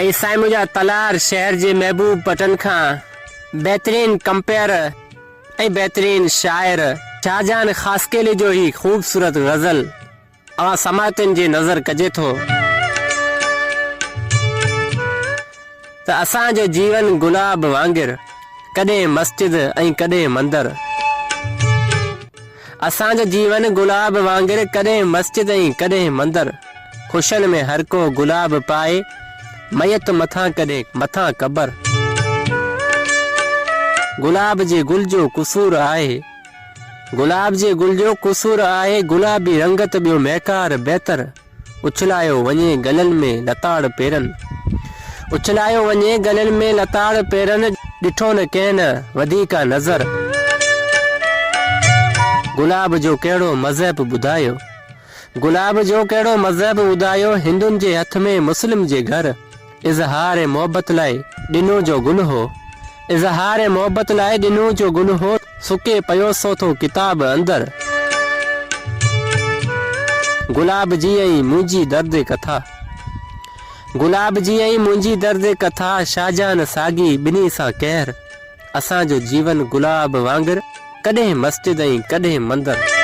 ऐं साईं मुंहिंजा तलार शहर जे महबूब पटन खां बहितरीन कंपेयर ऐं बहितरीन शाइर शाहजहान ख़ासकेली जो ही ख़ूबसूरत गज़ल अवां समातनि जे नज़र कजे थो त असांजो जीवन गुलाब वांगुरु कॾहिं मस्जिद ऐं कॾहिं मंदरु। असांजो जीवन गुलाब वांगुरु कॾहिं मस्जिद ऐं कॾहिं मंदरु। ख़ुशियुनि में हर को गुलाब पाए मयत मथां कॾहिं मथां क़बर। गुलाब जे गुल जो कुसूर आहे, गुलाब जे गुल जो कुसूर आहे, गुलाबी रंगत ॿियो महकार बहितर। उछलायो वञे गलनि में लताड़ पेरनि, उछलायो वञे गलनि में लताड़ पेरनि, ॾिठो न कंहिं न वधीक नज़र। गुलाब जो कहिड़ो मज़हब ॿुधायो, गुलाब जो कहिड़ो मज़हब ॿुधायो, हिंदुनि जे हथ में मुस्लिम जे घर। इज़हार मोहब्बत लाइ ॾिनो जो गुल हो, इज़हार मोहब्बत लाइ ॾिनो जो गुल हो, सुके पियो सो थो किताब अंदर। गुलाब जी ऐं मुंहिंजी दर्द कथा, गुलाब जी ऐं मुंहिंजी दर्द कथा, शाहजहान साॻी ॿिन्ही सां कहर। असांजो जीवन गुलाब वांगुरु कॾहिं मस्जिद ऐं कॾहिं मंदरु।